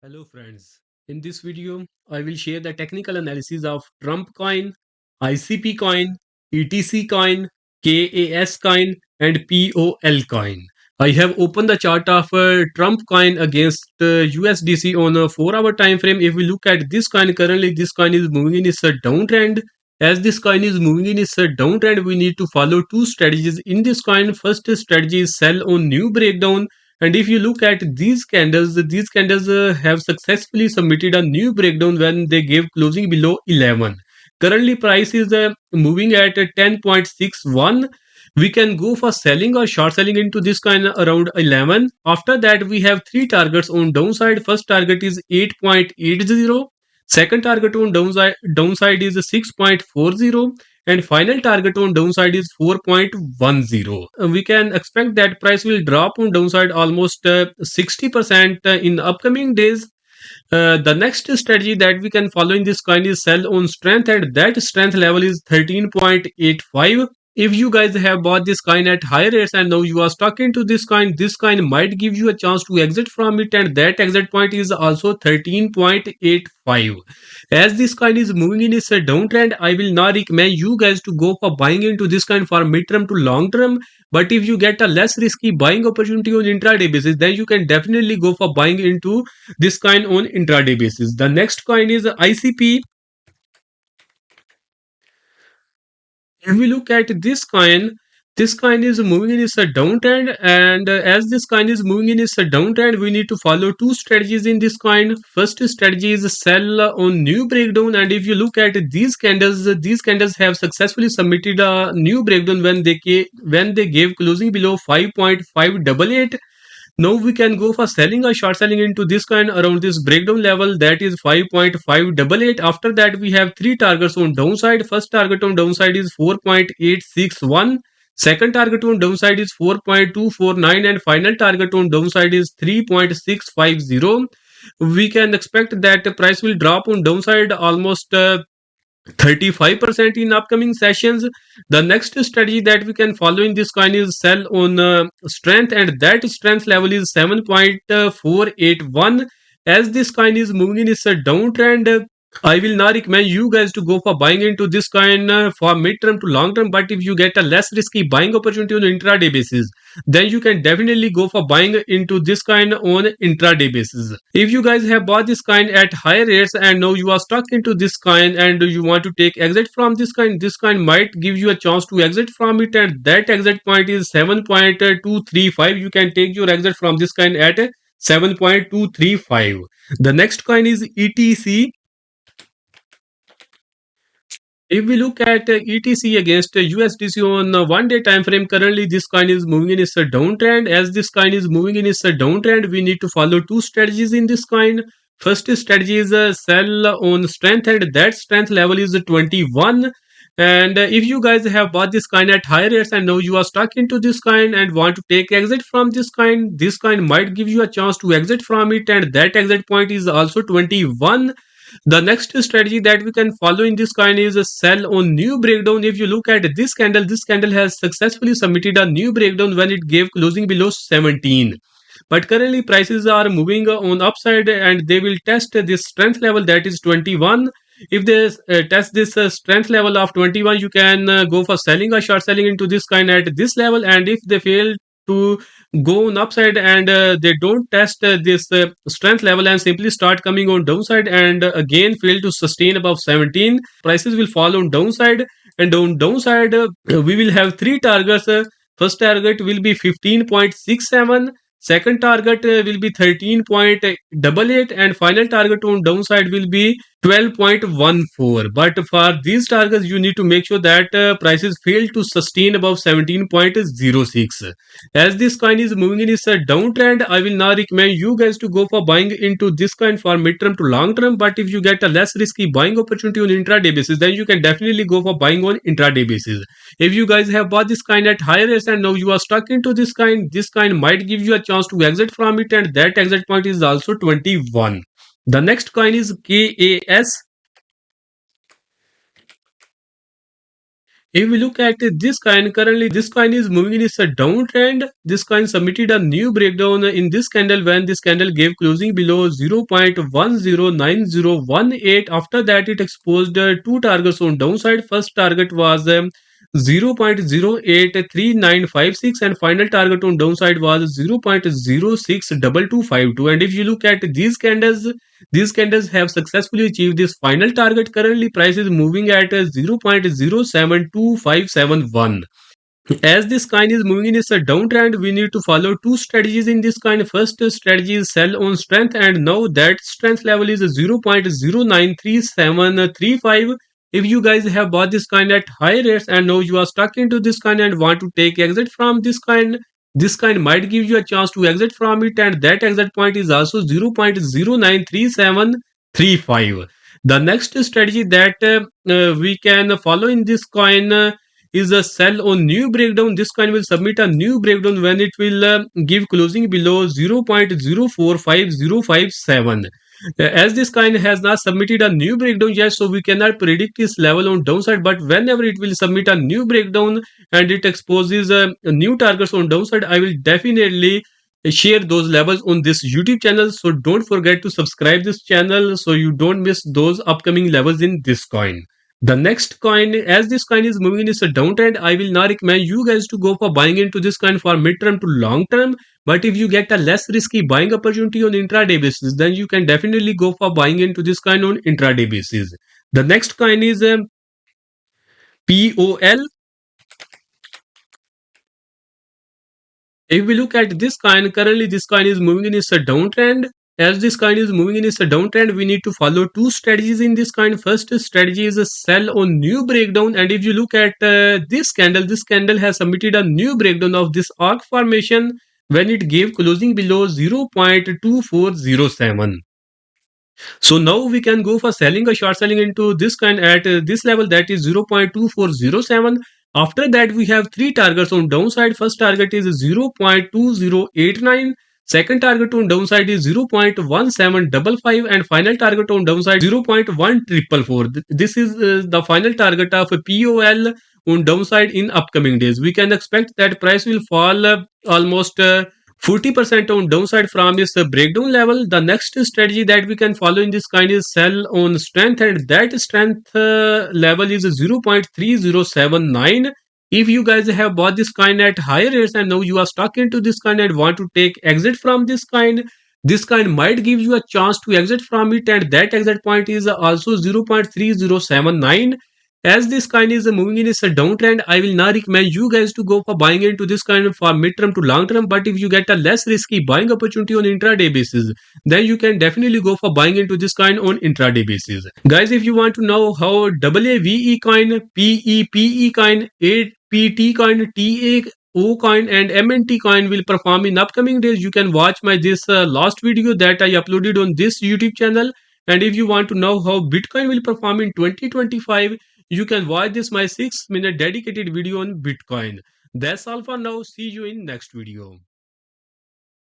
Hello friends. In this video, I will share the technical analysis of Trump coin, ICP coin, ETC coin, KAS coin and POL coin. I have opened the chart of Trump coin against USDC on a 4-hour time frame. If we look at this coin, currently this coin is moving in its downtrend. As this coin is moving in its downtrend, we need to follow two strategies in this coin. First strategy is sell on new breakdown, and if you look at these candles have successfully submitted a new breakdown when they gave closing below 11. Currently, price is moving at 10.61. We can go for selling or short selling into this coin around 11. After that, we have three targets on downside. First target is 8.80. Second target on downside is 6.40, and final target on downside is 4.10. We can expect that price will drop on downside almost 60% in upcoming days. The next strategy that we can follow in this coin is sell on strength, and that strength level is 13.85. If you guys have bought this coin at higher rates and now you are stuck into this coin might give you a chance to exit from it, and that exit point is also 13.85. As this coin is moving in its downtrend, I will not recommend you guys to go for buying into this coin for mid-term to long term. But if you get a less risky buying opportunity on intraday basis, then you can definitely go for buying into this coin on intraday basis. The next coin is ICP. If we look at this coin is moving in its downtrend, and as this coin is moving in its downtrend, we need to follow two strategies in this coin. First strategy is sell on new breakdown, and if you look at these candles have successfully submitted a new breakdown when they gave closing below 5.588. Now we can go for selling or short selling into this coin around this breakdown level, that is 5.588. After that, we have three targets on downside. First target on downside is 4.861. Second target on downside is 4.249, and final target on downside is 3.650. We can expect that the price will drop on downside almost 35% in upcoming sessions. The next strategy that we can follow in this coin is sell on strength, and that strength level is 7.481. As this coin is moving in its downtrend, I will not recommend you guys to go for buying into this coin for mid-term to long-term. But if you get a less risky buying opportunity on intraday basis, then you can definitely go for buying into this coin on intraday basis. If you guys have bought this coin at higher rates and now you are stuck into this coin and you want to take exit from this coin might give you a chance to exit from it, and that exit point is 7.235. You can take your exit from this coin at 7.235. The next coin is ETC. If we look at ETC against USDC on a 1 day time frame, currently this coin is moving in its downtrend. As this coin is moving in its downtrend, we need to follow two strategies in this coin. First strategy is sell on strength, and that strength level is 21. And if you guys have bought this coin at higher rates and now you are stuck into this coin and want to take exit from this coin might give you a chance to exit from it, and that exit point is also 21. The next strategy that we can follow in this coin is a sell on new breakdown. If you look at this candle has successfully submitted a new breakdown when it gave closing below 17. But currently prices are moving on upside and they will test this strength level, that is 21. If they test this strength level of 21, you can go for selling or short selling into this coin at this level. And if they fail to go on upside and they don't test this strength level and simply start coming on downside and again fail to sustain above 17, prices will fall on downside. And on downside, we will have three targets. First target will be 15.67. Second target will be 13.88, and final target on downside will be 12.14. But for these targets, you need to make sure that prices fail to sustain above 17.06. As this coin is moving in its downtrend, I will not recommend you guys to go for buying into this coin for mid-term to long-term. But if you get a less risky buying opportunity on intraday basis, then you can definitely go for buying on intraday basis. If you guys have bought this coin at higher rates and now you are stuck into this coin might give you a chance to exit from it, and that exit point is also 21. The next coin is KAS. If we look at this coin, currently this coin is moving in its a downtrend. This coin submitted a new breakdown in this candle when this candle gave closing below 0.109018. After that, it exposed two targets on downside. First target was 0.083956 and final target on downside was 0.062252. And if you look at these candles have successfully achieved this final target. Currently, price is moving at 0.072571. As this coin is moving in its a downtrend, we need to follow two strategies in this coin. First strategy is sell on strength, and now that strength level is 0.093735. If you guys have bought this coin at high rates and now you are stuck into this coin and want to take exit from this coin might give you a chance to exit from it, and that exit point is also 0.093735. The next strategy that we can follow in this coin is a sell on new breakdown. This coin will submit a new breakdown when it will give closing below 0.045057. As this coin has not submitted a new breakdown yet, so we cannot predict its level on downside. But whenever it will submit a new breakdown and it exposes new targets on downside, I will definitely share those levels on this YouTube channel. So don't forget to subscribe this channel so you don't miss those upcoming levels in this coin. The next coin, as this coin is moving in its a downtrend, I will not recommend you guys to go for buying into this coin for mid-term to long term. But if you get a less risky buying opportunity on intraday basis, then you can definitely go for buying into this coin on intraday basis. The next coin is POL. If we look at this coin, currently this coin is moving in its a downtrend. As this coin is moving in its a downtrend, we need to follow two strategies in this coin. First strategy is a sell on new breakdown. And if you look at this candle has submitted a new breakdown of this arc formation when it gave closing below 0.2407. So now we can go for selling or short selling into this coin at this level, that is 0.2407. After that, we have three targets on downside. First target is 0.2089. Second target on downside is 0.1755 and final target on downside 0.1444. This is the final target of POL on downside in upcoming days. We can expect that price will fall almost 40% on downside from this breakdown level. The next strategy that we can follow in this kind is sell on strength, and that strength level is 0.3079. If you guys have bought this coin at higher rates and now you are stuck into this coin and want to take exit from this coin might give you a chance to exit from it, and that exit point is also 0.3079. As this coin is moving in its a downtrend, I will not recommend you guys to go for buying into this coin for mid-term to long-term. But if you get a less risky buying opportunity on intraday basis, then you can definitely go for buying into this coin on intraday basis. Guys, if you want to know how AAVE coin, PEPE coin, APT coin, TAO coin and MNT coin will perform in upcoming days, you can watch my this last video that I uploaded on this YouTube channel. And if you want to know how Bitcoin will perform in 2025, you can watch this my 6-minute dedicated video on Bitcoin. That's all for now. See you in next video.